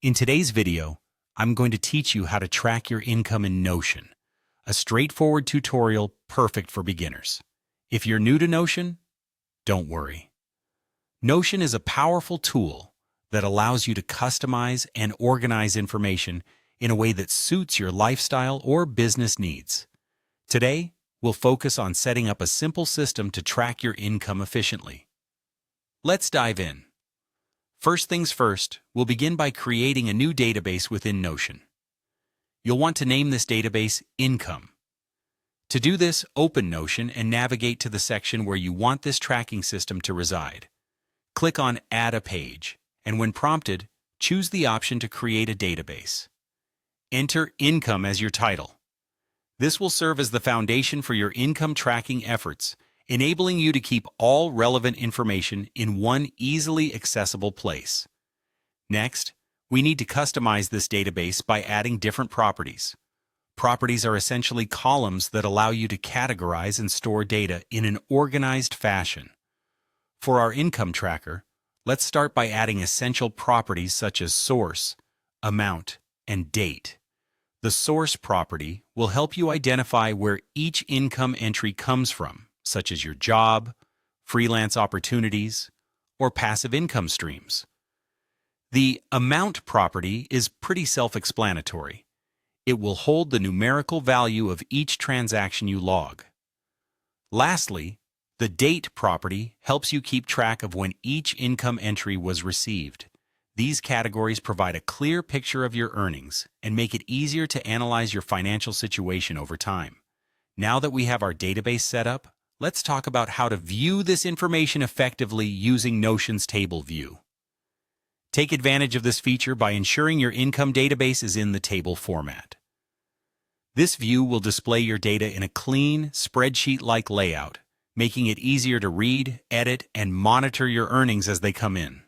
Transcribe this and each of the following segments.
In today's video, I'm going to teach you how to track your income in Notion, a straightforward tutorial perfect for beginners. If you're new to Notion, don't worry. Notion is a powerful tool that allows you to customize and organize information in a way that suits your lifestyle or business needs. Today, we'll focus on setting up a simple system to track your income efficiently. Let's dive in. First things first, we'll begin by creating a new database within Notion. You'll want to name this database Income. To do this, open Notion and navigate to the section where you want this tracking system to reside. Click on Add a Page, and when prompted, choose the option to create a database. Enter Income as your title. This will serve as the foundation for your income tracking efforts, enabling you to keep all relevant information in one easily accessible place. Next, we need to customize this database by adding different properties. Properties are essentially columns that allow you to categorize and store data in an organized fashion. For our income tracker, let's start by adding essential properties such as source, amount, and date. The source property will help you identify where each income entry comes from, such as your job, freelance opportunities, or passive income streams. The amount property is pretty self-explanatory. It will hold the numerical value of each transaction you log. Lastly, the date property helps you keep track of when each income entry was received. These categories provide a clear picture of your earnings and make it easier to analyze your financial situation over time. Now that we have our database set up, let's talk about how to view this information effectively using Notion's table view. Take advantage of this feature by ensuring your income database is in the table format. This view will display your data in a clean, spreadsheet-like layout, making it easier to read, edit, and monitor your earnings as they come in.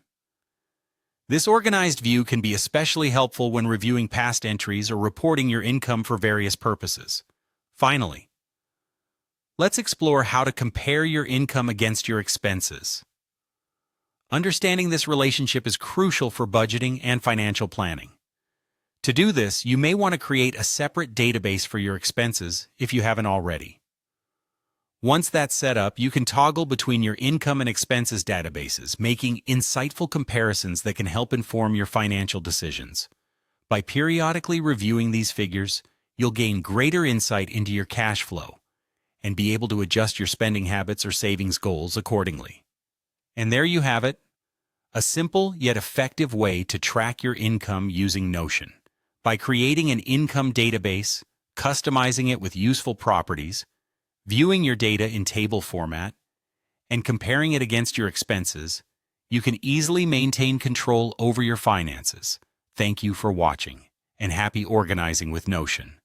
This organized view can be especially helpful when reviewing past entries or reporting your income for various purposes. Finally, let's explore how to compare your income against your expenses. Understanding this relationship is crucial for budgeting and financial planning. To do this, you may want to create a separate database for your expenses if you haven't already. Once that's set up, you can toggle between your income and expenses databases, making insightful comparisons that can help inform your financial decisions. By periodically reviewing these figures, you'll gain greater insight into your cash flow and be able to adjust your spending habits or savings goals accordingly. And there you have it, a simple yet effective way to track your income using Notion. By creating an income database, customizing it with useful properties, viewing your data in table format, and comparing it against your expenses, you can easily maintain control over your finances. Thank you for watching, and happy organizing with Notion.